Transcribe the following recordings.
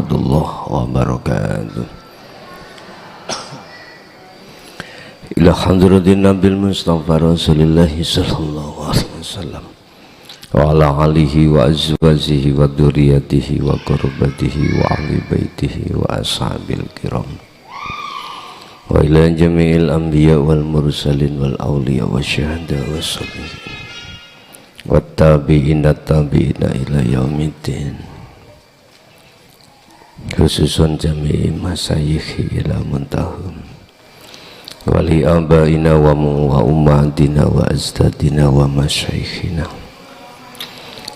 warahmatullahi wabarakatuh. Ila hadratin Nabil Mustafa Rasulillahi sallallahu alaihi wasallam wa ala alihi wa azwajihi wa dzurriyyatihi wa qurbatihi wa ahli baitihi wa ashabil kiram wa ila jami'il anbiya wal mursalin wal awliya wa syuhada wa sholihin wa tabi'ina ila yaumiddin, khususun jami'i masyayikhi ila muntahum wali abaina wa ummatina wa azdadina wa masyayikhina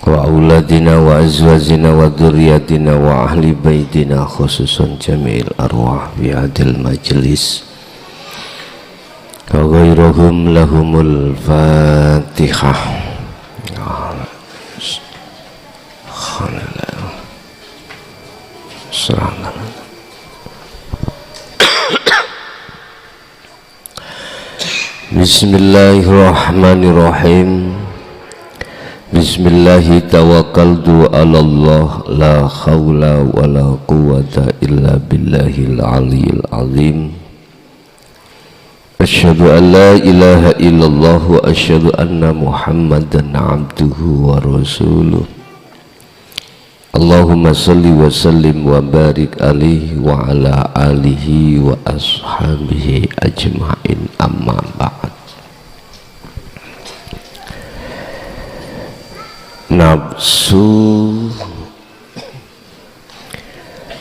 wa auladina wa azwajina wa dzurriyyatina wa ahli baitina, khususun jami'il arwah fi hadil majlis wa ghairuhum lahumul fatihah. Bismillahirrahmanirrahim. Bismillahi tawakkaltu ala Allah, la khawla wa la quwwata illa billahil aliyyil azim. Asyhadu an la ilaha illallah wa asyhadu anna Muhammadan abduhu wa rasuluh. Allahumma salli wa sallim wa barik alaihi wa ala alihi wa ashabihi ajma'in, amma ba'd. Nafsu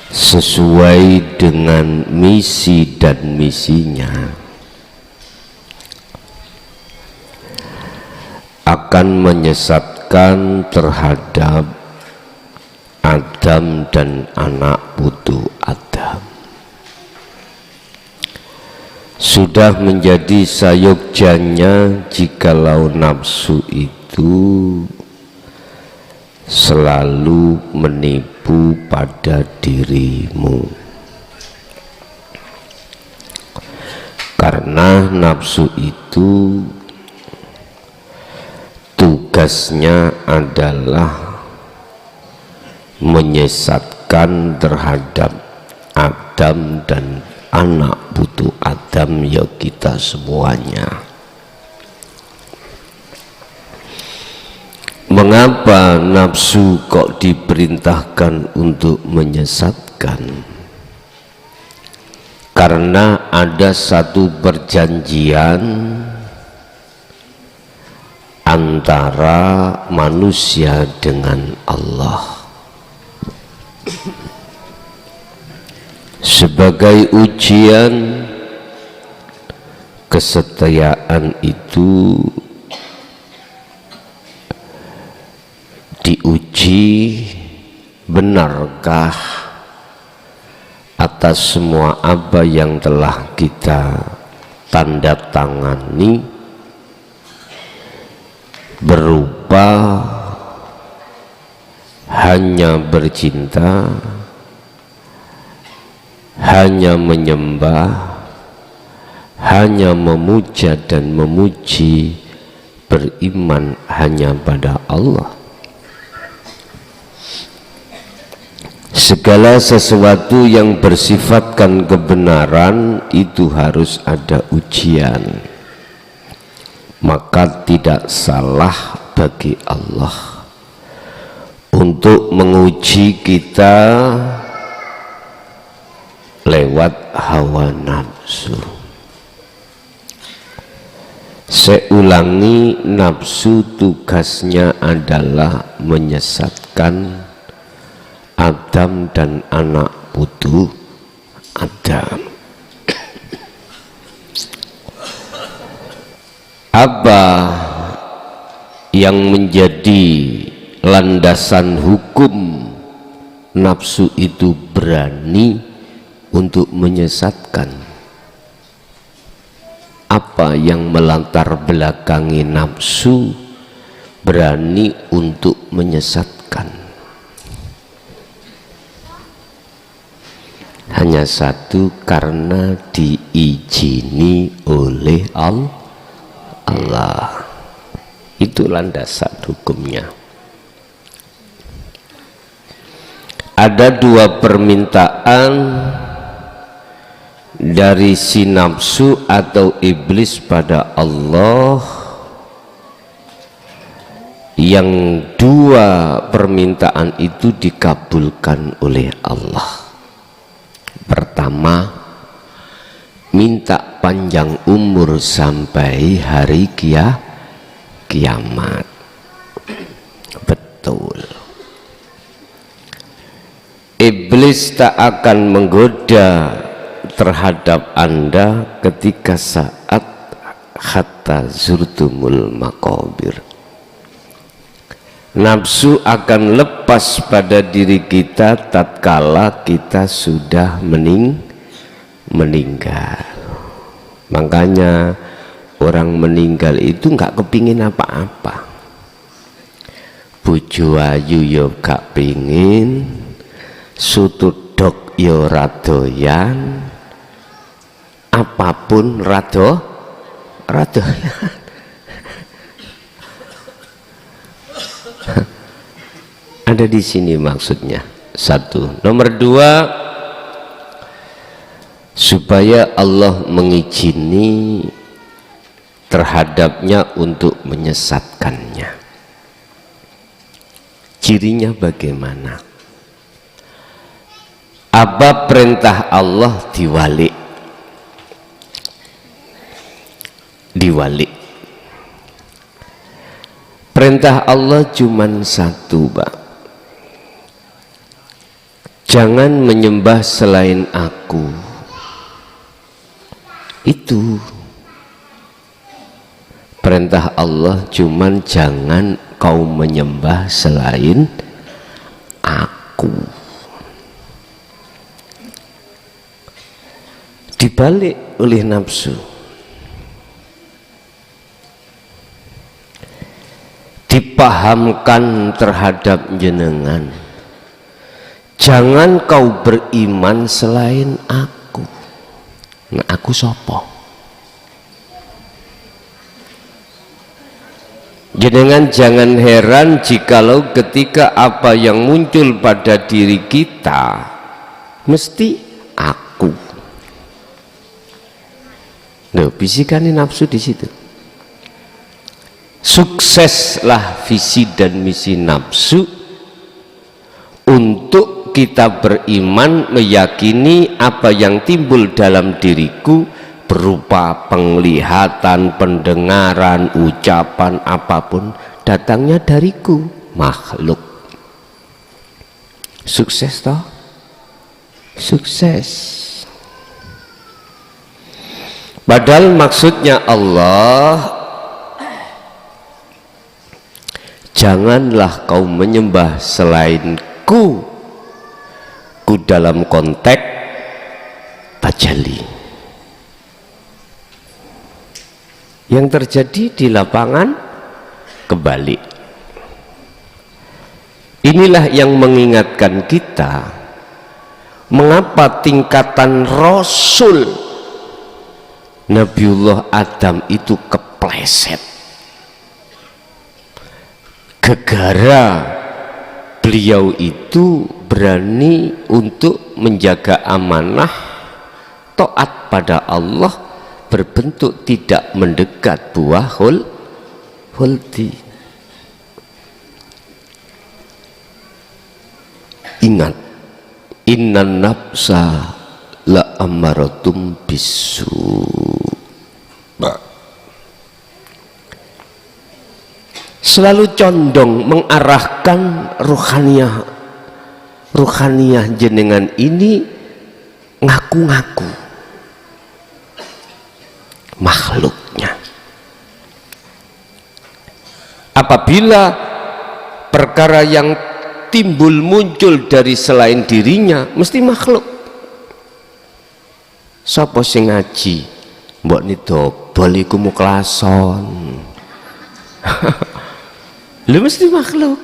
sesuai dengan misi dan misinya akan menyesatkan terhadap Adam dan anak putu Adam. Sudah menjadi sayokjanya jikalau nafsu itu selalu menipu pada dirimu, karena nafsu itu tugasnya adalah menyesatkan terhadap Adam dan anak putu Adam, ya kita semuanya. Mengapa nafsu kok diperintahkan untuk menyesatkan? Karena ada satu perjanjian antara manusia dengan Allah. Sebagai ujian kesetiaan itu diuji, benarkah atas semua apa yang telah kita tanda tangani berupa hanya bercinta, hanya menyembah, hanya memuja dan memuji, beriman hanya pada Allah. Segala sesuatu yang bersifatkan kebenaran itu harus ada ujian. Maka tidak salah bagi Allah untuk menguji kita lewat hawa nafsu. Saya ulangi, nafsu tugasnya adalah menyesatkan Adam dan anak putu Adam. Apa yang menjadi landasan hukum nafsu itu berani untuk menyesatkan? Apa yang melatar belakangi nafsu berani untuk menyesatkan? Hanya satu, karena diizini oleh Allah. Itu landasan hukumnya. ada dua permintaan dari si nafsu atau iblis pada Allah, yang dua permintaan itu dikabulkan oleh Allah. Pertama, minta panjang umur sampai hari kiamat. Betul. Iblis tak akan menggoda terhadap Anda ketika saat hatta zurtumul maqabir. Nafsu akan lepas pada diri kita tatkala kita sudah meninggal. Makanya orang meninggal itu nggak kepingin apa-apa. Bojo ayu yo gak pingin, sutudok yo radoyan, apapun radoyan. Ada di sini maksudnya. Satu. Nomor dua, supaya Allah mengizini terhadapnya untuk menyesatkannya. Cirinya bagaimana? Apa perintah Allah diwalik? Perintah Allah cuman satu, Pak. Jangan menyembah selain aku. Itu perintah Allah, cuman jangan kau menyembah selain aku. Dibalik oleh nafsu. Dipahamkan terhadap jenengan, jangan kau beriman selain aku. Nah, aku sopo? Jenengan jangan heran jikalau ketika apa yang muncul pada diri kita mesti aku. Loh, bisikannya nafsu di situ. Sukseslah visi dan misi nafsu untuk kita beriman, meyakini apa yang timbul dalam diriku berupa penglihatan, pendengaran, ucapan, apapun datangnya dariku, makhluk. Sukses toh? Sukses. Padahal maksudnya Allah, janganlah kau menyembah selainku, ku dalam konteks tajalli. Yang terjadi di lapangan kebalik. Inilah yang mengingatkan kita mengapa tingkatan Rasul Nabiullah Adam itu kepleset. Gegara beliau itu berani untuk menjaga amanah, taat pada Allah, berbentuk tidak mendekat buah huldi. Ingat, innan nafsa la amaratum bisu. Selalu condong mengarahkan ruhaniyah jenengan ini ngaku-ngaku makhluknya. Apabila perkara yang timbul muncul dari selain dirinya mesti makhluk. Sapa sing ngaji mbok ni dobol iku muklason. Lu mesti makhluk.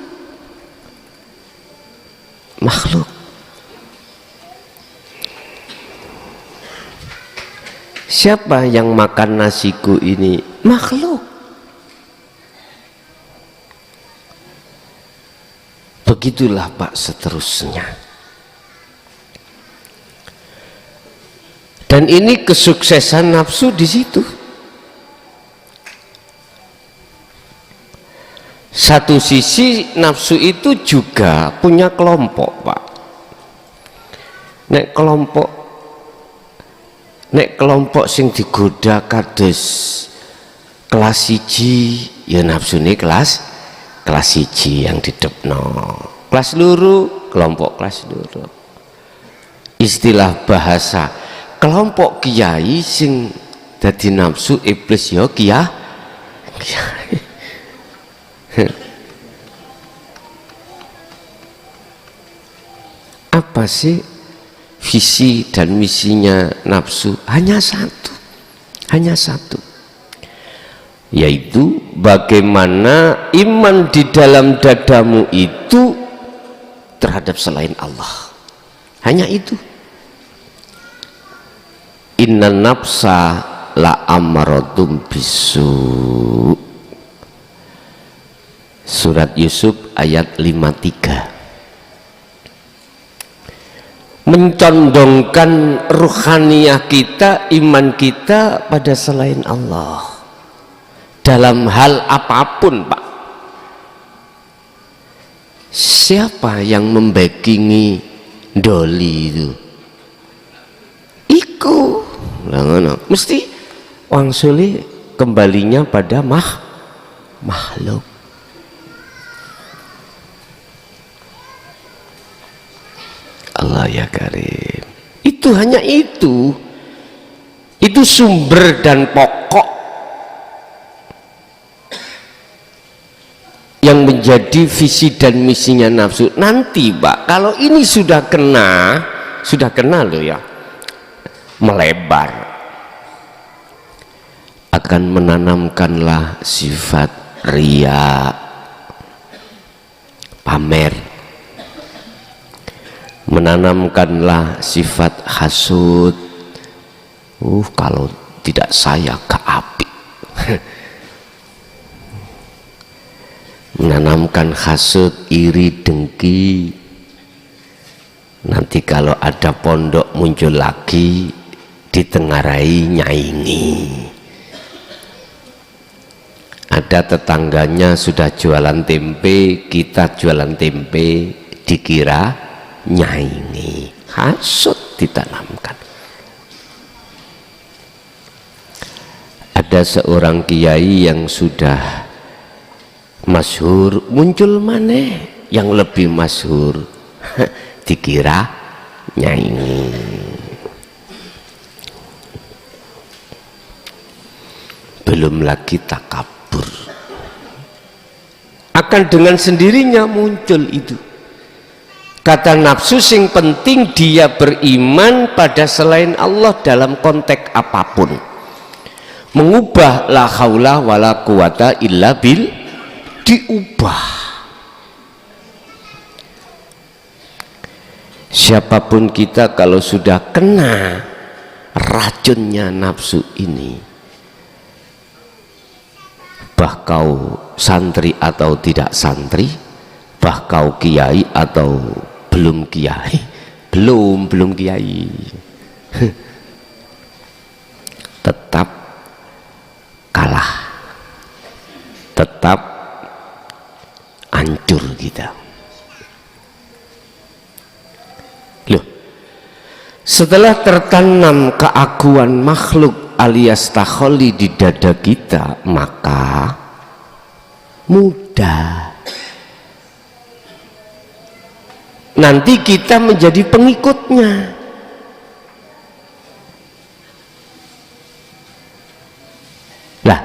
Makhluk. Siapa yang makan nasiku ini? Makhluk. Begitulah Pak seterusnya. Dan ini kesuksesan nafsu di situ. Satu sisi nafsu itu juga punya kelompok, Pak. Nek kelompok sing digoda kados kelas siji, ya nafsu ini kelas siji yang didepno. Kelas luru, kelompok kelas luru. Istilah bahasa kelompok kiai sing dadi nafsu iblis ya kiai. Apa sih visi dan misinya nafsu? Hanya satu, yaitu bagaimana iman di dalam dadamu itu terhadap selain Allah. Hanya itu. Inna nafsa la amaratum bisu. Surat Yusuf ayat 53. Mencondongkan ruhaniyah kita, iman kita pada selain Allah dalam hal apapun, Pak. Siapa yang membackingi Doli itu? Iku mesti wangsuli kembalinya pada makhluk. Allah ya Karim. Itu hanya itu sumber dan pokok yang menjadi visi dan misinya nafsu. Nanti, Pak, kalau ini sudah kena loh ya, melebar, akan menanamkanlah sifat riya, pamer, menanamkanlah sifat hasud. Kalau tidak saya ke api. Menanamkan hasud, iri, dengki. Nanti kalau ada pondok muncul lagi, ditengarai, nyaingi. Ada tetangganya sudah jualan tempe, kita jualan tempe, dikira nyaingi. Hasud ditanamkan. Ada seorang kiai yang sudah masyhur, muncul maneh yang lebih masyhur, dikira nyaingi. Belum lagi takabur, akan dengan sendirinya muncul itu. Kata nafsu, sing penting dia beriman pada selain Allah dalam konteks apapun, mengubah la haula wala quwata illa bil, diubah. Siapapun kita kalau sudah kena racunnya nafsu ini, bah kau santri atau tidak santri, bah kau kiai atau belum kiai, belum kiai, tetap kalah, tetap hancur kita. Loh, setelah tertanam keaguan makhluk alias takholli di dada kita, maka mudah nanti kita menjadi pengikutnya. Lah,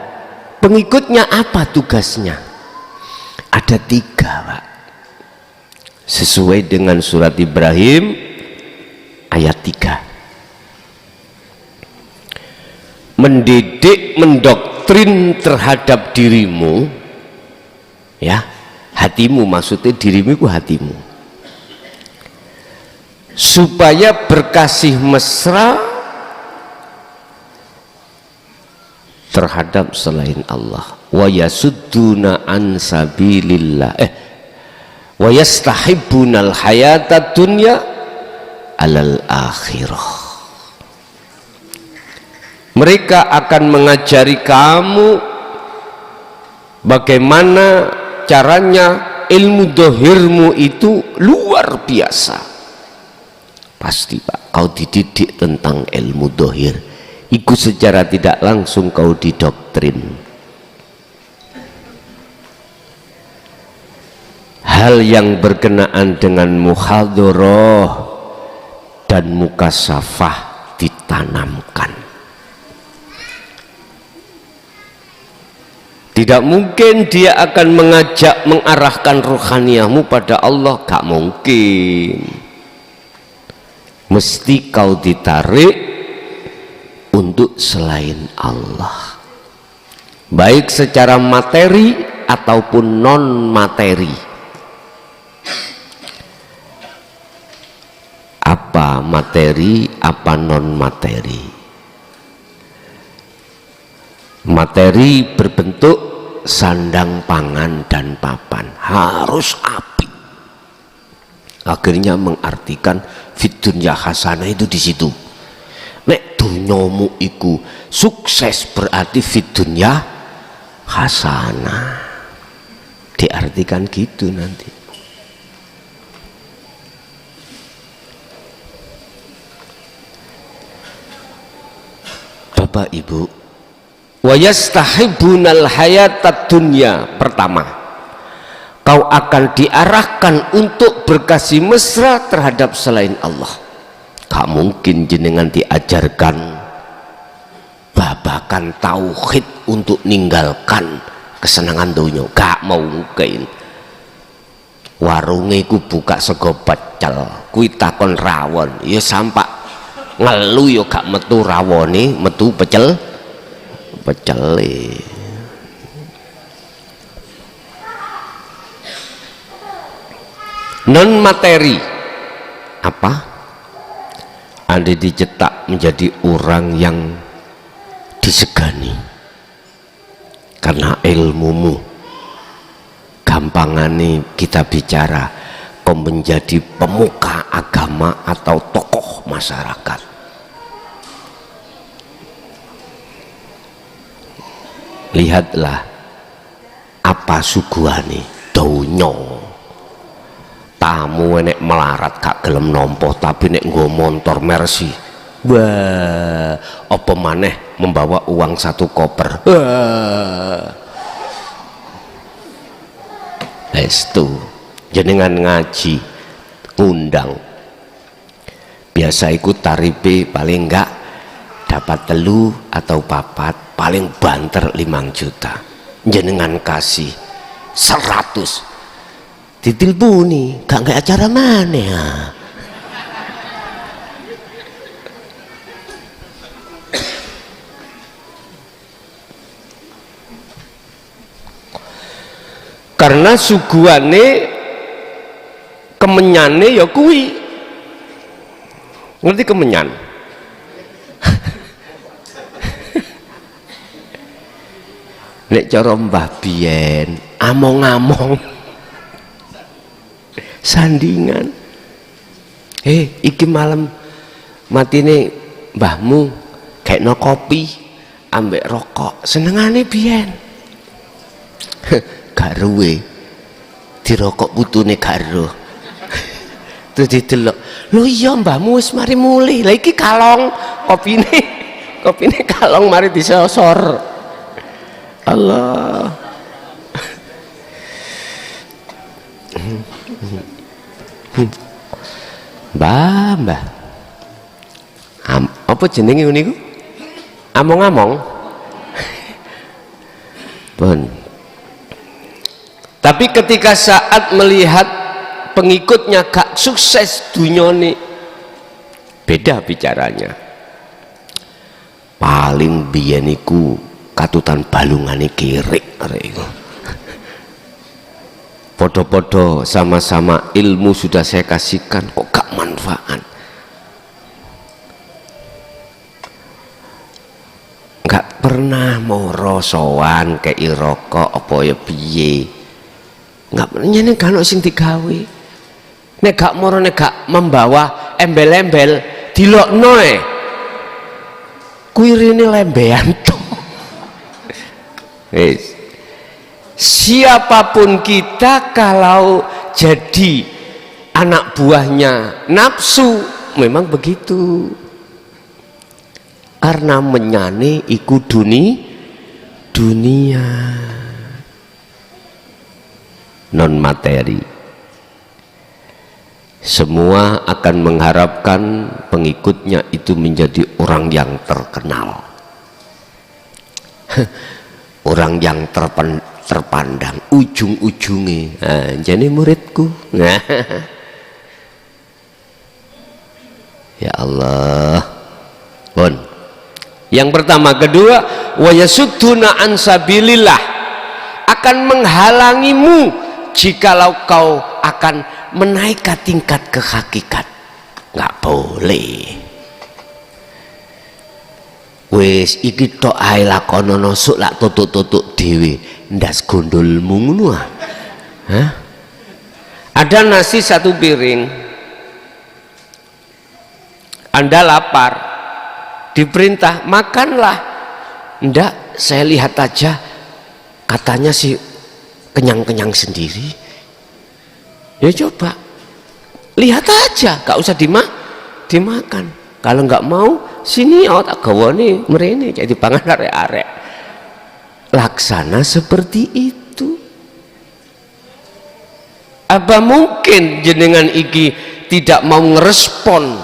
pengikutnya apa tugasnya? Ada 3, Pak, sesuai dengan surat Ibrahim ayat 3. Mendidik, mendoktrin terhadap dirimu, ya, hatimu, maksudnya dirimu itu hatimu, supaya berkasih mesra terhadap selain Allah. Wa yasudduna an sabilillah, wa yastahibbunal hayatad dunya alal akhirah. Mereka akan mengajari kamu bagaimana caranya. Ilmu dohirmu itu luar biasa. Pasti Pak, kau dididik tentang ilmu dohir, ikut secara tidak langsung kau didoktrin. Hal yang berkenaan dengan muhadharah dan mukasafah ditanamkan. Tidak mungkin dia akan mengajak, mengarahkan rohaniahmu pada Allah, gak mungkin. Mesti kau ditarik untuk selain Allah, baik secara materi ataupun non materi. Apa materi, apa non materi? Materi berbentuk sandang, pangan, dan papan, harus apik. Akhirnya mengartikan fid dunya hasanah itu di situ. Nek dunyamu iku sukses berarti fid dunya hasanah, diartikan gitu nanti. Bapak Ibu, wa yastahibbunal hayatad dunya. Pertama, kau akan diarahkan untuk berkasih mesra terhadap selain Allah. Gak mungkin jenengan diajarkan babakan tauhid untuk ninggalkan kesenangan dunia, gak mungkin. Warunge ku buka sego pecel, kuwi takon rawon, ya sampak ngelu ya gak metu rawone, metu pecele. Non materi apa? Anda dicetak menjadi orang yang disegani karena ilmumu. Gampangane kita bicara, kau menjadi pemuka agama atau tokoh masyarakat. Lihatlah apa suguhane donya. Tamu nek melarat gak gelem nampa, tapi nek nggo motor Mercy, wah, apa maneh membawa uang 1 koper. Estu jenengan ngaji ngundang, biasa ikut tarife paling enggak dapat 3 atau 4, paling banter 5 juta. Jenengan kasih 100, ditilpuni gak nggak acara mana ya. Karena suguhane kemenyane ya kuwi, ngerti kemenyan? Nek cara Mbah Biyen among-among sandingan, iki malam matine mbahmu kekno kopi ambek rokok, senengane biyen. Gak ruwe dirokok putune gak ero. Terus didelok, lho iya mbahmu wis mari mulih, lah iki kalong kopine kalong mari disosor. Allah. Mbah apa jenenge niku? Among-among. Pun. Tapi ketika saat melihat pengikutnya gak sukses dunyane, beda bicaranya. Paling biyen iku katutan balungane kirik arek iku. Podo-podo sama-sama ilmu sudah saya kasihkan kok gak manfaat. Gak pernah moro sowan kei rokok apa ya piye. Gak pernah nyene kan sing digawe. Nek gak moro, nek gak membawa embel-embel dilokno kuirine lembean to. Siapapun kita kalau jadi anak buahnya nafsu memang begitu, karena menyane iku dunia non materi. Semua akan mengharapkan pengikutnya itu menjadi orang yang terkenal, orang yang terpandang, ujung-ujungnya jadi muridku. Ya Allah. Bon. Yang pertama, kedua, wa yasudduna an sabilillah, akan menghalangimu jikalau kau akan menaikkan tingkat ke hakikat. Nggak boleh. Wes iki tok ae lakonono sok lak tutuk-tutuk dhewe ndas gondolmu ngono ah. Hah? Ada nasi satu piring, Anda lapar, diperintah makanlah. Ndak, saya lihat aja, katanya sih kenyang-kenyang sendiri. Ya coba lihat aja, gak usah dimakan. Kalau nggak mau, sini tak gawani merene jadi pangan arek-arek. Laksana seperti itu. Apa mungkin jenengan iki tidak mau ngerespon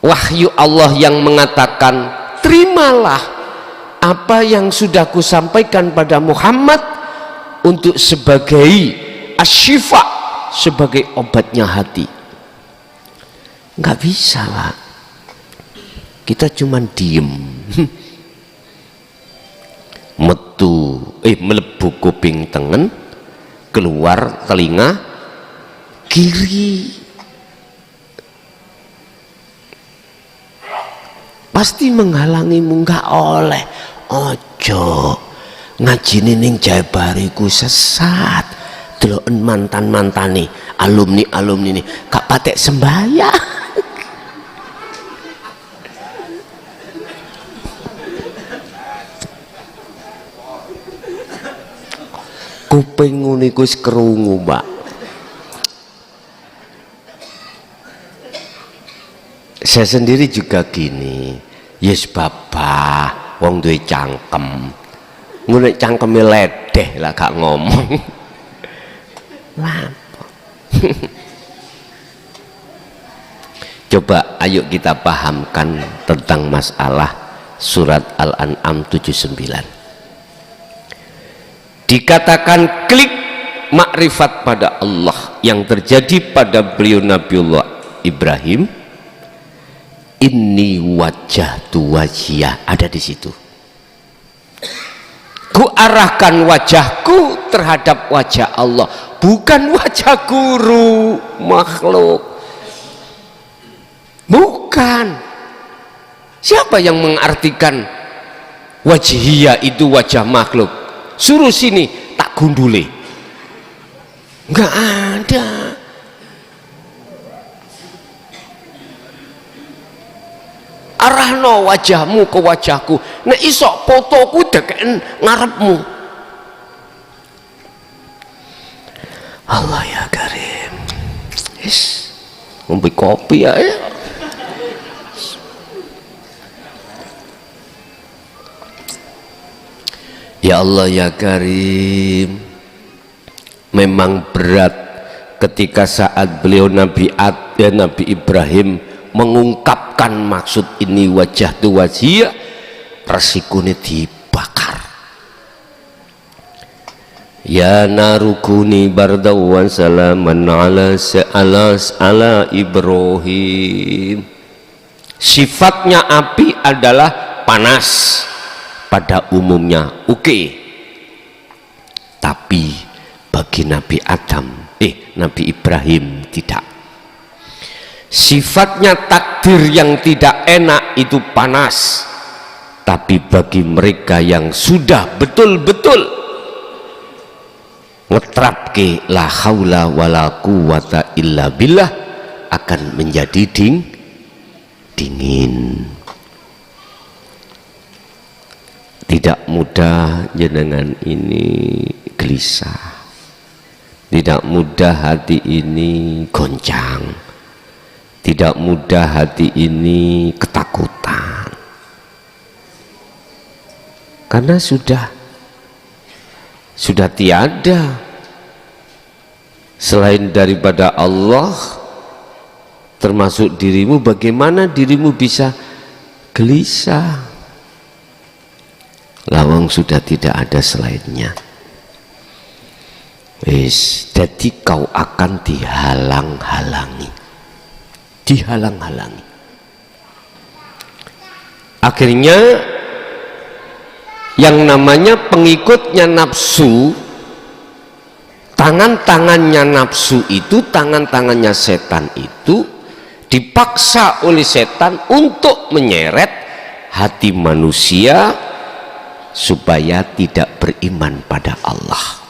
wahyu Allah yang mengatakan terimalah apa yang sudah kusampaikan pada Muhammad untuk sebagai asyifa, sebagai obatnya hati? Nggak bisa lah, kita cuman diem. Melebu kuping tengen, keluar telinga kiri. Pasti menghalangimu. Nggak oleh. Ojo ngaji ning jabariku sesat. Deloken mantan-mantane, alumni nih gak patek sembahyang. Kuping niku wis krungu, Mbak. Saya sendiri juga gini, yes bapak wong duwe cangkem, ngono cangkeme ledeh lah gak ngomong. Coba ayo kita pahamkan tentang masalah surat Al-An'am 79. Dikatakan klik makrifat pada Allah yang terjadi pada beliau Nabiullah Ibrahim. Inni wajjahtu wajhiya, ada di situ. Ku arahkan wajahku terhadap wajah Allah, bukan wajah guru makhluk. Bukan. Siapa yang mengartikan wajhiyah itu wajah makhluk? Suruh sini tak gundule. Enggak ada. Arahno wajahmu ke wajahku, nek isok fotoku dekeken ngarepmu. Allah ya Karim. Is ngombe kopi ya. Ya Allah ya Karim. Memang berat ketika saat beliau Nabi Ibrahim mengungkapkan maksud ini wajah tu wajhiyah, resikonya dibakar. Ya narukuni bardawan salaman ala Ibrahim. Sifatnya api adalah panas pada umumnya, oke. Tapi bagi Nabi Nabi Ibrahim tidak. Sifatnya takdir yang tidak enak itu panas, tapi bagi mereka yang sudah betul-betul ngetrapke la haula wala quwata illa billah akan menjadi dingin. Tidak mudah jenengan ini gelisah, tidak mudah hati ini goncang, tidak mudah hati ini ketakutan, karena sudah tiada selain daripada Allah, termasuk dirimu. Bagaimana dirimu bisa gelisah? Lawang sudah tidak ada selainnya. Wis, jadi kau akan dihalang-halangi, akhirnya yang namanya pengikutnya nafsu, tangan-tangannya nafsu itu, tangan-tangannya setan itu dipaksa oleh setan untuk menyeret hati manusia supaya tidak beriman pada Allah.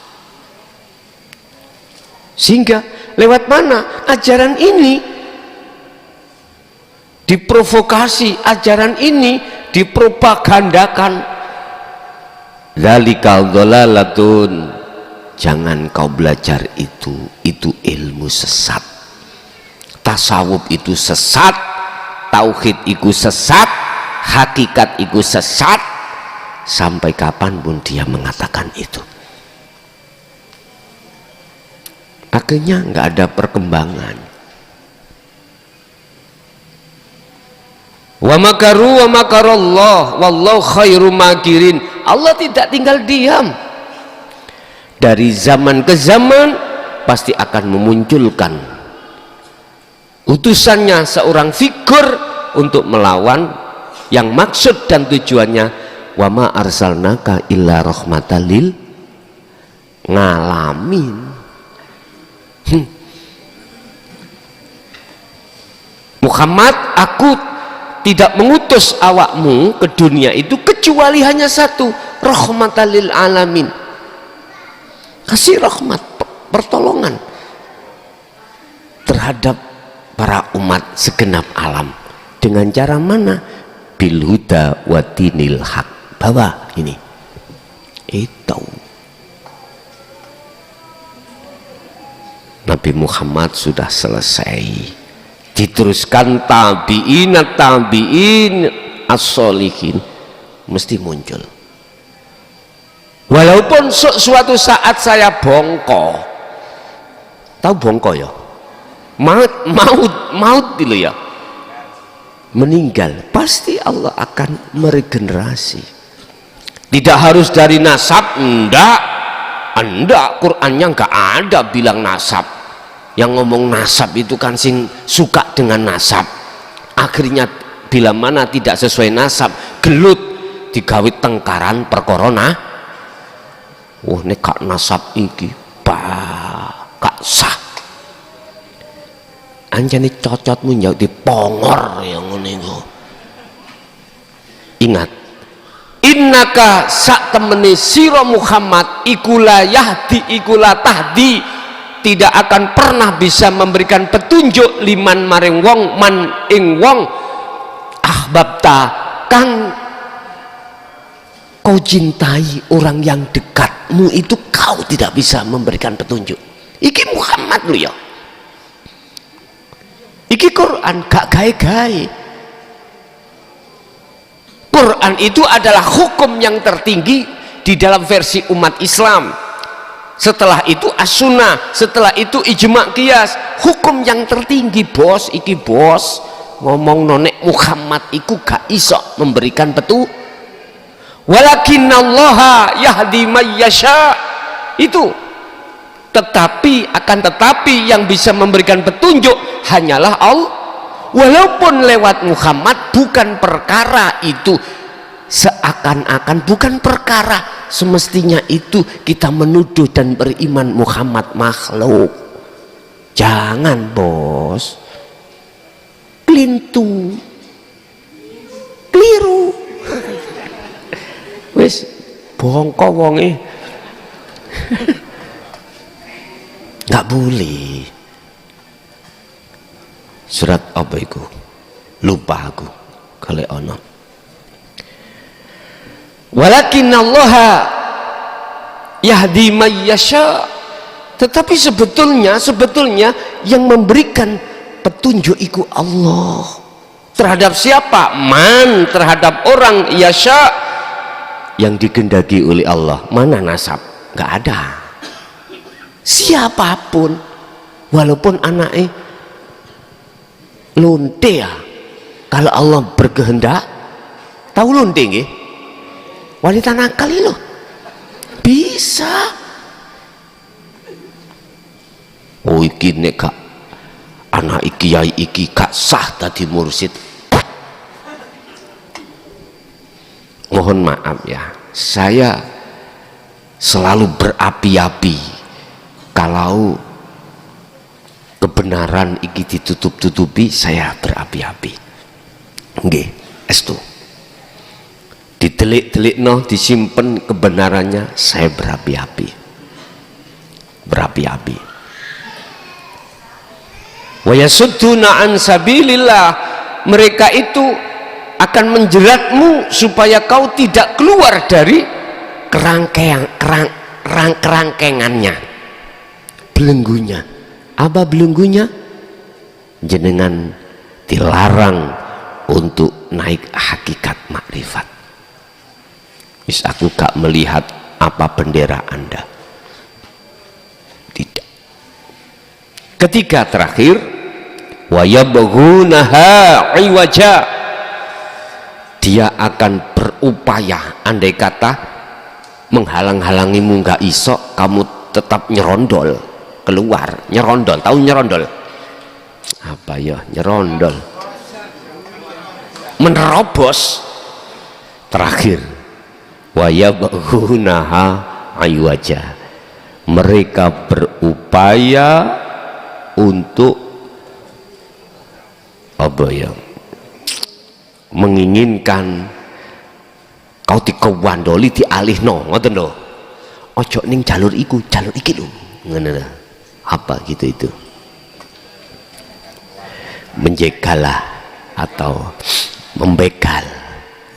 Sehingga lewat mana ajaran ini diprovokasi, ajaran ini dipropagandakan. Dzalikal dhalalatun, jangan kau belajar itu ilmu sesat. Tasawuf itu sesat, tauhid itu sesat, hakikat itu sesat. Sampai kapanpun dia mengatakan itu, akhirnya nggak ada perkembangan. Wa makaru wa makarallah wallahu khairu makirin. Allah tidak tinggal diam. Dari zaman ke zaman pasti akan memunculkan utusannya seorang figur untuk melawan yang maksud dan tujuannya wa ma arsalnaka illa rahmatan lil ngalamin. Muhammad, aku tidak mengutus awakmu ke dunia itu kecuali hanya satu, rahmatan lil alamin, kasih rahmat, pertolongan terhadap para umat segenap alam. Dengan cara mana? Bil huda wa dinil haq. Bawa ini itu Nabi Muhammad sudah selesai, diteruskan tabi'in as-solihin mesti muncul. Walaupun suatu saat saya bongko, tahu bongko ya, maut dulu ya, meninggal, pasti Allah akan meregenerasi. Tidak harus dari nasab, enggak, Qur'annya enggak ada bilang nasab. Yang ngomong nasab itu kan sing suka dengan nasab, akhirnya bila mana tidak sesuai nasab, gelut digawit tengkaran perkorona. Wah, nek kak nasab iki kak sah, anjani cocotmu njauh di pongor yang ngono. Ingat, innaka sak temene sira Muhammad ikulah yahdi ikulah tahdi, tidak akan pernah bisa memberikan petunjuk liman maring wong man ing wong ahbabta kang kau cintai, orang yang dekatmu itu kau tidak bisa memberikan petunjuk. Iki Muhammad lu ya, iki Quran gak gawe-gawe. Quran itu adalah hukum yang tertinggi di dalam versi umat Islam. Setelah itu as-sunnah, setelah itu ijma' qiyas. Hukum yang tertinggi, bos, iki bos ngomong nonek Muhammad iku gak iso memberikan petunjuk. Walakinallaha yahdi may yasha, itu tetapi yang bisa memberikan petunjuk hanyalah Allah. Walaupun lewat Muhammad, bukan perkara itu seakan-akan, bukan perkara semestinya itu kita menuduh dan beriman Muhammad makhluk. Jangan bos, klintu, keliru. Wis bongko wonge. Nggak boleh. Surat apa itu? Lupa aku kalau ono. Walakinallaha yahdi may yasha, tetapi sebetulnya yang memberikan petunjuk itu Allah. Terhadap siapa? Man, terhadap orang yasha, yang digendaki oleh Allah. Mana nasab? Nggak ada. Siapapun, walaupun anaknya lonte ya, kalau Allah berkehendak, tahu lonte nggih? Wanita nakal itu bisa. Oh iki nek kak anak kiai iki gak sah tadi mursid. Mohon maaf ya, saya selalu berapi-api kalau kebenaran iki ditutup-tutupi. Saya berapi-api nggih, estu ditelik-telik no, disimpen kebenarannya. Saya berapi-api wa yasudduna an sabilillah, mereka itu akan menjeratmu supaya kau tidak keluar dari kerangkengannya, belenggunya. Apa belenggunya? Jenengan dilarang untuk naik hakikat makrifat. Wis aku gak melihat apa bendera Anda. Tidak. Ketiga terakhir, wa yabghunaha iwaja, dia akan berupaya, andai kata menghalang-halangimu nggak iso, kamu tetap nyerondol keluar. Nyerondol, tahu nyerondol apa ya? Nyerondol, menerobos. Terakhir, wa yabghunaha iwaja, mereka berupaya untuk apa ya, menginginkan kau dikewandoli dialihno, ngoten lho. Ojo ning jalur iku, jalur iki lho, ngono apa gitu. Itu menjegal atau membegal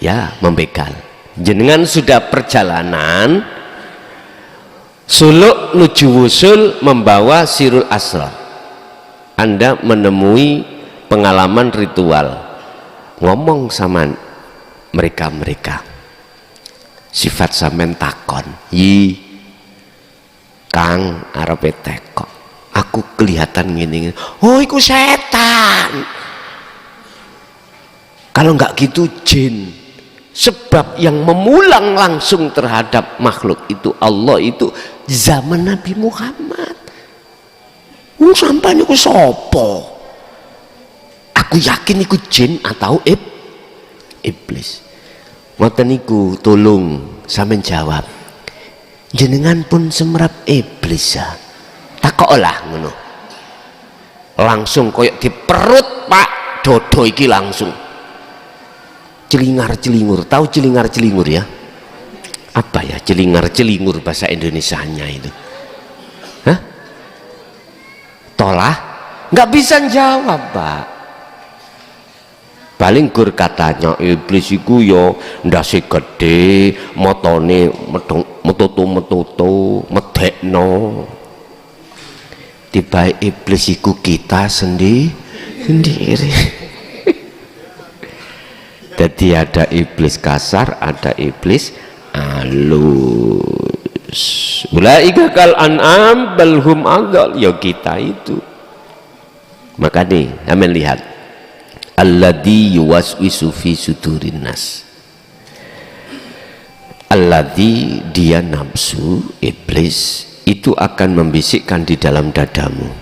ya, membegal. Jenengan sudah perjalanan suluk nuju wusul membawa sirul asrar, Anda menemui pengalaman ritual, ngomong sama mereka, sifat sampean takon, yi Kang arepe teko, aku kelihatan gini. Oh iku setan. Kalau nggak gitu jin. Sebab yang memulang langsung terhadap makhluk itu Allah itu zaman Nabi Muhammad. Sampai niku sopo? Aku yakin niku jin atau iblis. Ngoten niku, tolong sampean jawab. Jenengan pun semerap iblis ya. Takolah ngono. Langsung koyok di perut Pak dodo iki langsung. Celingar-celingur, tahu celingar-celingur ya? Apa ya celingar-celingur bahasa Indonesianya itu? Hah? Tolah? Nggak bisa jawab Pak. Paling gur katanya iblis iku yo ndase gede, motone metutu medekno. Tiba iblis iku kita sendiri. Jadi ada iblis kasar, ada iblis halus. Ulaika kal an'am bal hum adall, ya kita itu. Maka nih, kami lihat alladzi yuwaswisu fi sudurin nas. Alladzi, dia nafsu, iblis itu akan membisikkan di dalam dadamu.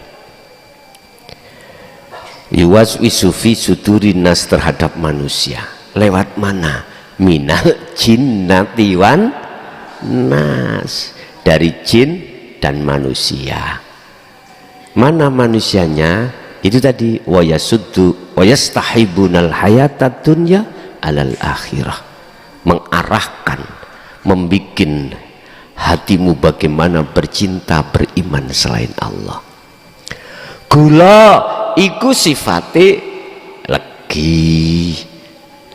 Yuwaswisu fi sudurin nas, terhadap manusia. Lewat mana? Minal jinnati wan nas, dari jin dan manusia. Mana manusianya? Itu tadi wa yasuddu wa yastahibunal hayatad dunya alal akhirah, mengarahkan, membikin hatimu bagaimana bercinta beriman selain Allah. Gula iku sifate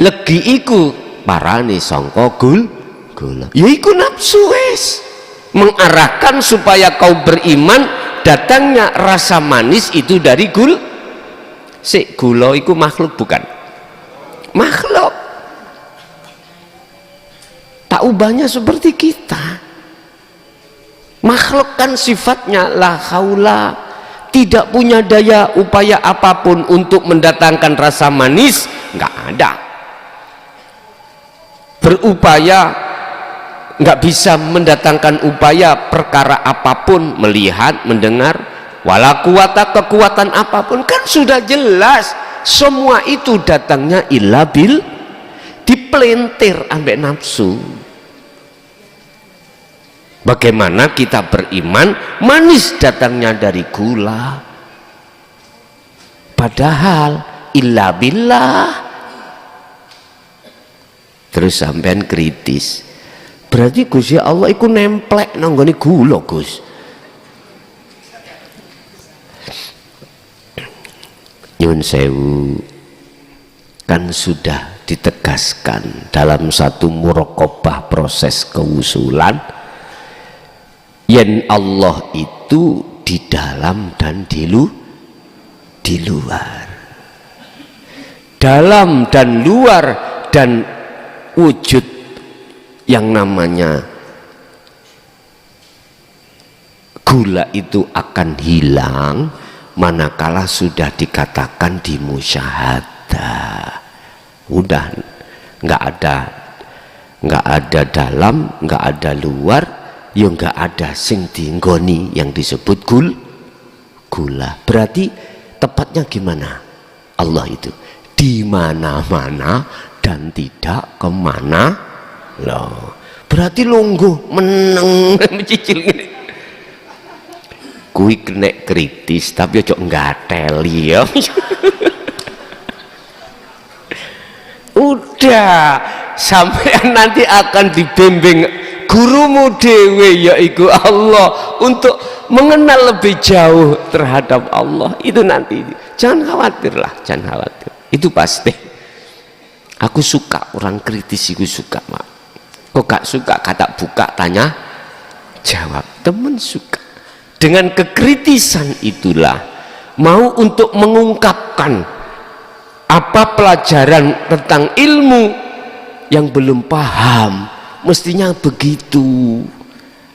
legi iku parane sangka gula. Ya iku nafsu wis mengarahkan supaya kau beriman datangnya rasa manis itu dari gula iku makhluk bukan? Makhluk. Tak ubahnya seperti kita. Makhluk kan sifatnya la haula, tidak punya daya upaya apapun untuk mendatangkan rasa manis, nggak ada. Berupaya nggak bisa mendatangkan upaya perkara apapun, melihat, mendengar, wala kuwata, kekuatan apapun, kan sudah jelas semua itu datangnya illa bil, dipelintir ambek nafsu. Bagaimana kita beriman manis datangnya dari gula, padahal illa billah. Terus sampean kritis, berarti Gusti Allah iku nemplek nanggone gula, Gus. Nyun sewu, kan sudah ditegaskan dalam satu muraqabah proses kewusulan, yen Allah itu di dalam dan di luar, dalam dan luar, dan wujud yang namanya gula itu akan hilang manakala sudah dikatakan di musyahadah. Udah nggak ada dalam, nggak ada luar, ya nggak ada sing dinggoni yang disebut gula. Berarti tepatnya gimana? Allah itu di mana-mana dan tidak kemana loh. Berarti lungguh meneng mencicil gini. Kui kena kritis tapi ojo ngateli ya. Udah sampai nanti akan dibimbing gurumu dewe yaitu Allah untuk mengenal lebih jauh terhadap Allah. Itu nanti jangan khawatirlah, jangan khawatir, itu pasti. Aku suka orang kritis, aku suka mak. Kok gak suka kata buka tanya jawab, temen suka. Dengan kekritisan itulah mau untuk mengungkapkan apa pelajaran tentang ilmu yang belum paham. Mestinya begitu,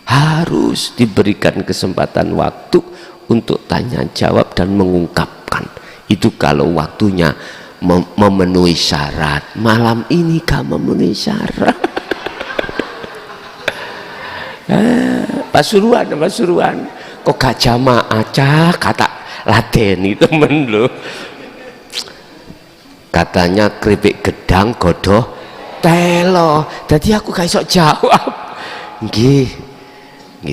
harus diberikan kesempatan waktu untuk tanya jawab dan mengungkapkan. Itu kalau waktunya memenuhi syarat. Malam ini gak memenuhi syarat. Pasuruan kok gak jamaah cah, kata ladeni temen lo. Katanya keripik gedang godoh telo, jadi aku gak iso jawab. Nggih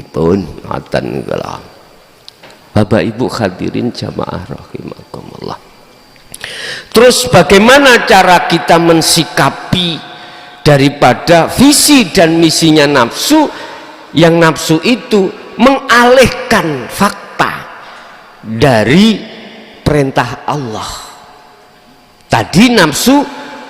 pun ngoten kula. Bapak Ibu hadirin jamaah rahimakumullah. Terus bagaimana cara kita mensikapi daripada visi dan misinya nafsu, yang nafsu itu mengalihkan fakta dari perintah Allah. Tadi nafsu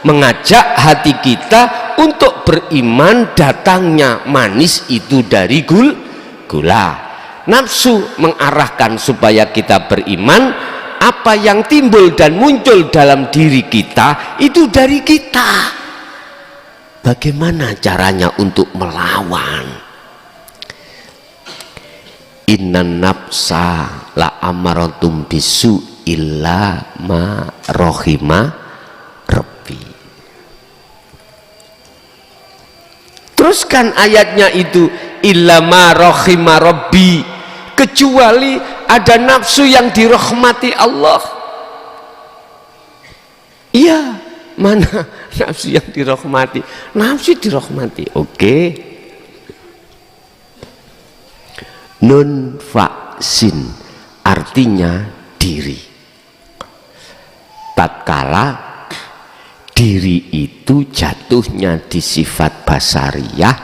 mengajak hati kita untuk beriman datangnya manis itu dari gula. Nafsu mengarahkan supaya kita beriman, apa yang timbul dan muncul dalam diri kita itu dari kita. Bagaimana caranya untuk melawan? Innan nafsa la amaratum bisu illa ma rohima rabbi. Teruskan ayatnya itu, illa ma rohima rabbi, kecuali ada nafsu yang dirahmati Allah. Iya, mana nafsu yang dirahmati? Nafsu dirahmati, oke. Nun faksin artinya diri. Tatkala diri itu jatuhnya di sifat basariyah,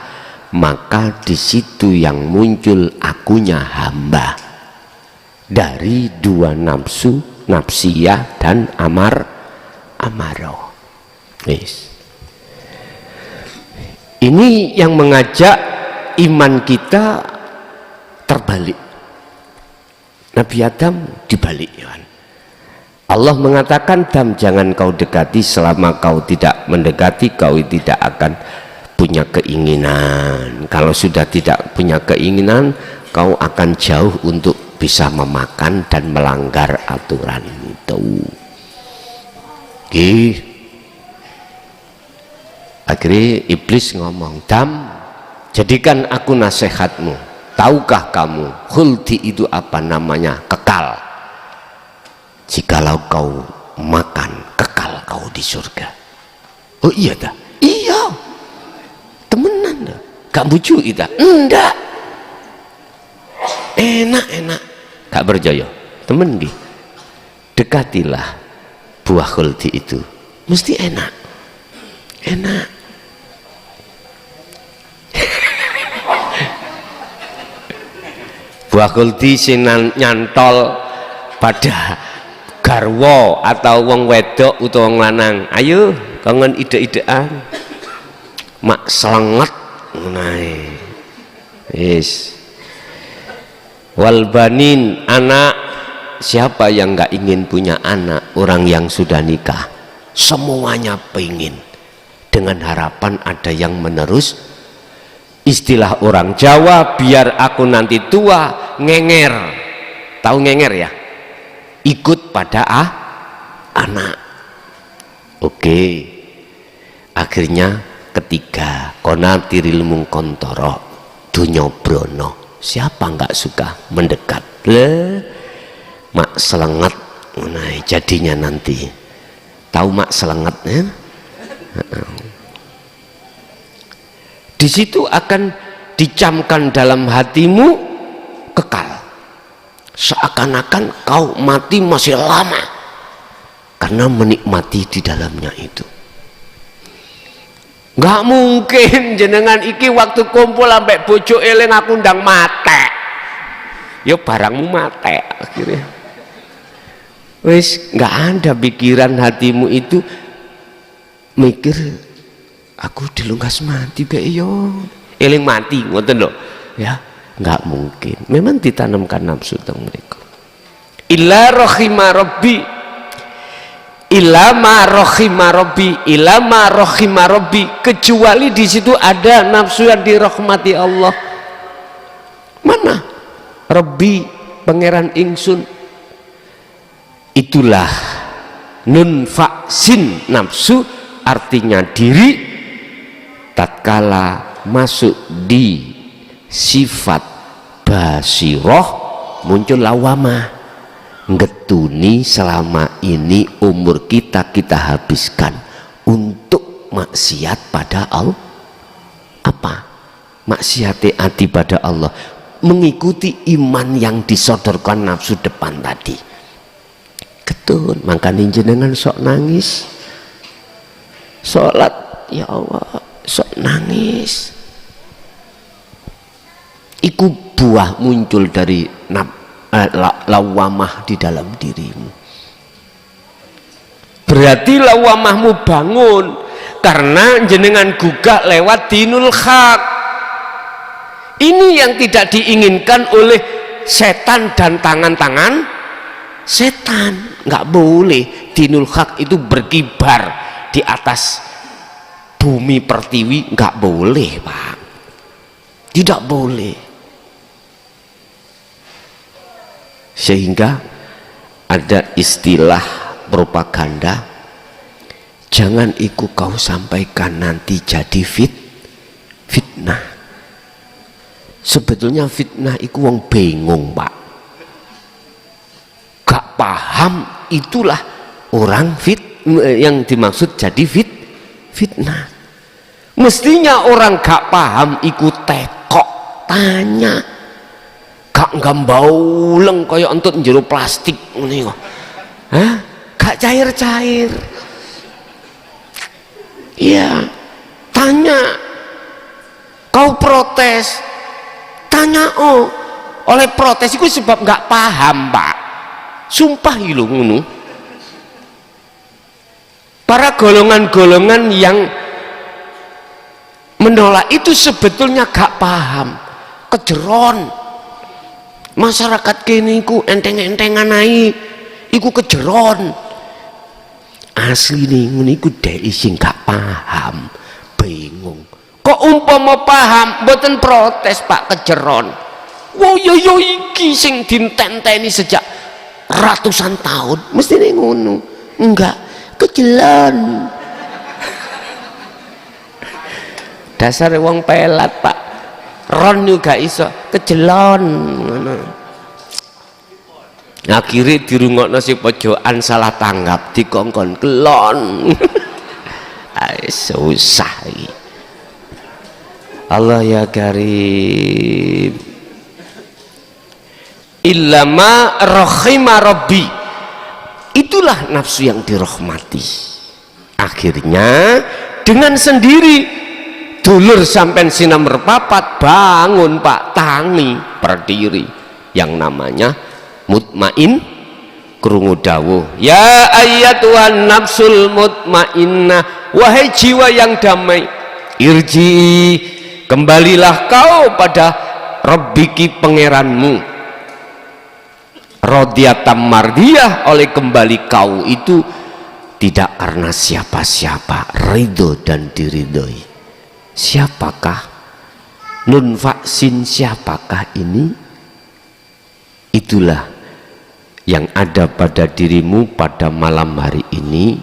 maka di situ yang muncul akunya hamba dari dua nafsu, nafsiyah dan amarah. Yes. Ini yang mengajak iman kita terbalik. Nabi Adam dibalik ya kan? Allah mengatakan, Adam jangan kau dekati, selama kau tidak mendekati kau tidak akan punya keinginan. Kalau sudah tidak punya keinginan, kau akan jauh untuk bisa memakan dan melanggar aturan itu. Akhirnya iblis ngomong, Adam, jadikan aku nasihatmu. Tahukah kamu khuldi itu apa namanya? Kekal. Jikalau kau makan, kekal kau di surga. Oh iya dah? Iya. Temenan dah. Gak bucu kita? Enggak. Enak. Gak berjaya. Temen di. Dekatilah buah khuldi itu. Mesti enak. Enak. Buah khuldi sing nyantol pada garwa atau wong wedok utawa wong lanang, ayo kangen ide-idean mak selenget menae wis. Wal banin, anak. Siapa yang nggak ingin punya anak? Orang yang sudah nikah semuanya pengen, dengan harapan ada yang menerus. Istilah orang Jawa, biar aku nanti tua ngenger. Tahu ngenger ya? Ikut pada anak. Oke. Akhirnya ketiga, konatiril mungkontoro dunyobrono. Siapa nggak suka mendekat? Mak selenget, nah, jadinya nanti. Tahu mak selenget ya? Di situ akan dicamkan dalam hatimu kekal. Seakan-akan kau mati masih lama karena menikmati di dalamnya itu. Nggak mungkin jenengan iki waktu kumpul sampai bojo eling aku ndang mate. Ya barangmu mate akhirnya. Wis nggak ada pikiran hatimu itu mikir aku dilungkas mati be yo. Eling mati ngoten lho ya. Nggak mungkin, memang ditanamkan nafsu teng mereka. Illa rohima rabbi, ilama rohima rabbi, ilama rohima rabbi, kecuali di situ ada nafsu yang dirahmati Allah. Mana? Rabbi, pangeran ingsun. Itulah nun faksin, nafsu artinya diri, tatkala masuk di sifat basiroh muncul lawamah, ngetuni selama ini umur kita habiskan untuk maksiat pada Allah. Apa? Maksiat hati pada Allah, mengikuti iman yang disodorkan nafsu depan tadi. Ketun, makanya jenengan sok nangis sholat, ya Allah sok nangis. Iku buah muncul dari lawamah di dalam dirimu. Berarti lawamahmu bangun karena jenengan gugah lewat dinul haq. Ini yang tidak diinginkan oleh setan dan tangan-tangan setan. Nggak boleh dinul haq itu berkibar di atas bumi pertiwi, nggak boleh Pak, tidak boleh. Sehingga ada istilah propaganda, jangan ikut kau sampaikan nanti jadi fitnah. Sebetulnya fitnah itu wong bingung Pak, gak paham, itulah orang yang dimaksud jadi fitnah. Mestinya orang gak paham ikut tekok tanya, gak nggambauleng kaya entut njero plastik ngene kok. Hah? Gak cair-cair. Iya. Tanya. Kau protes. Tanya oleh protes itu sebab gak paham, Pak. Sumpah lho ngono. Para golongan-golongan yang menolak itu sebetulnya gak paham, kejeron. Masyarakat kini ku enteng-entengan ae iku kejeron. Asli nih ngene iku dhek sing gak paham, bingung. Kok umpama paham mboten protes Pak, kejeron. Wo yo iki sing ditenteni sejak ratusan tahun mesti ngono. Enggak, kejelan. Dasar wong pelat Pak, ron juga iso kejelon ngono. Akhirnya dirungokno si pojokan salah tanggap, dikongkon kelon. Susah iki. Allah ya karim. Illama rahima rabbi. Itulah nafsu yang dirahmati. Akhirnya dengan sendiri dulur sampai sinamber papat bangun Pak, tangi berdiri yang namanya mutmain, krungu dawuh ya ayyatuhan nafsul mutmainnah, wahai jiwa yang damai, irji, kembalilah kau pada Rabbiki pangeranmu, radhiyatam mardiyah, oleh kembali kau itu tidak karena siapa-siapa, ridho dan diridhoi. Siapakah nun vaksin, siapakah ini? Itulah yang ada pada dirimu pada malam hari ini.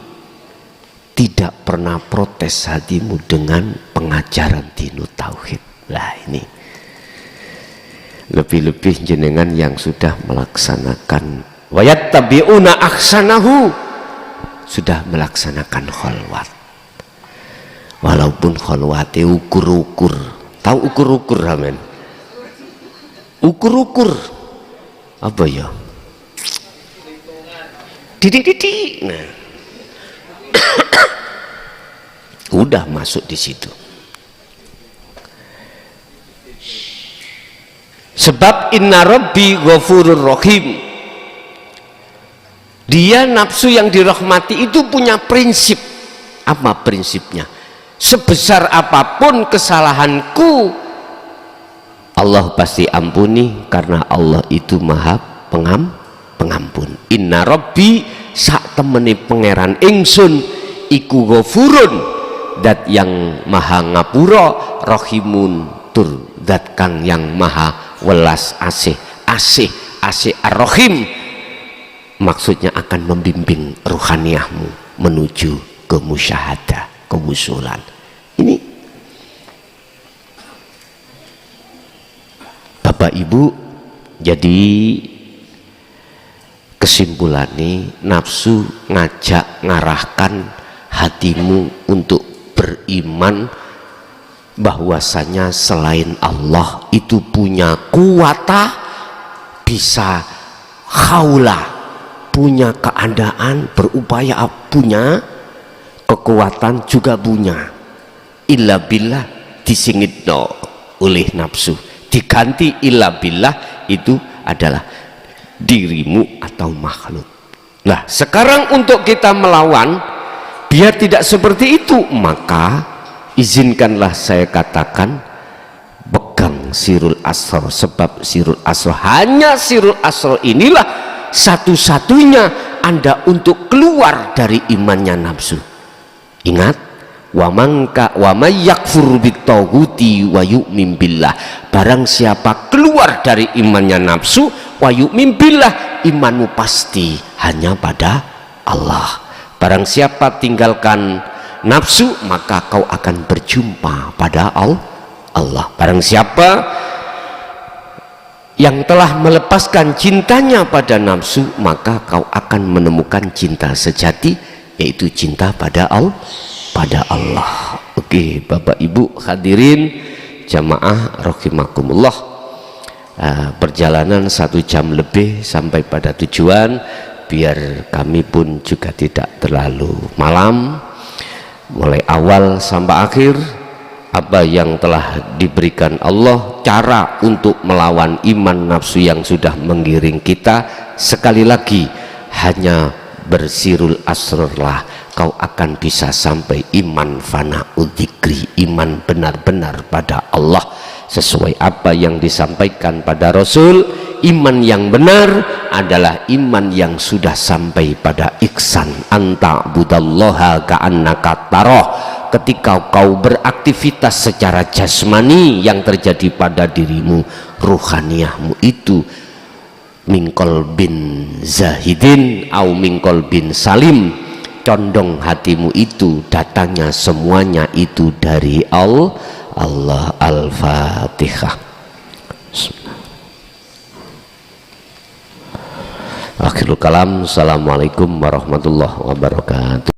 Tidak pernah protes hatimu dengan pengajaran dinu tauhid. Lah ini lebih-lebih jenengan yang sudah melaksanakan wayattabi'una ahsanahu, sudah melaksanakan kholwat. Walaupun kholwate ukur-ukur, tahu ukur-ukur amen? Ukur-ukur apa ya? Didik-didik. Nah, udah masuk di situ. Sebab inna rabbi ghafurur rahim. Dia nafsu yang dirahmati itu punya prinsip. Apa prinsipnya? Sebesar apapun kesalahanku, Allah pasti ampuni karena Allah itu maha pengampun. Inna rabbi, sak temeni pangeran ingsun iku ghafurun, dat yang maha ngapura, rahimun, tur dat kang yang maha welas asih ar-rahim. Maksudnya akan membimbing ruhaniyahmu menuju ke musyahadah, kewusulan. Ini Bapak Ibu, jadi kesimpulannya nafsu ngajak ngarahkan hatimu untuk beriman bahwasanya selain Allah itu punya kuwata, bisa haula, punya keadaan, berupaya, punya kekuatan, juga punya. Illa billah disingitno oleh nafsu, diganti illa billah, itu adalah dirimu atau makhluk. Nah sekarang untuk kita melawan biar tidak seperti itu, maka izinkanlah saya katakan pegang sirul asrar. Sebab sirul asrar, hanya sirul asrar inilah satu-satunya Anda untuk keluar dari imannya nafsu. Ingat, wa may yakfur bitaghuti wa yu'min billah, barang siapa keluar dari imannya nafsu, wa yu'min billah, imanmu pasti hanya pada Allah. Barang siapa tinggalkan nafsu, maka kau akan berjumpa pada Allah. Barang siapa yang telah melepaskan cintanya pada nafsu, maka kau akan menemukan cinta sejati, yaitu cinta pada Allah. Oke, Bapak Ibu hadirin jamaah rahimakumullah, perjalanan 1 jam lebih sampai pada tujuan, biar kami pun juga tidak terlalu malam. Mulai awal sampai akhir, apa yang telah diberikan Allah, cara untuk melawan iman nafsu yang sudah menggiring kita, sekali lagi hanya bersirul asrarlah. kau akan bisa sampai iman fana'ud dzikri, iman benar-benar pada Allah sesuai apa yang disampaikan pada Rasul. Iman yang benar adalah iman yang sudah sampai pada ihsan, anta budallaha ka'annaka taroh. Ketika kau beraktivitas secara jasmani, yang terjadi pada dirimu, ruhaniyahmu itu mingkol bin zahidin au mingkol bin salim, condong hatimu itu datangnya semuanya itu dari Allah. Al-Fatihah. Akhirul kalam. Assalamualaikum warahmatullahi wabarakatuh.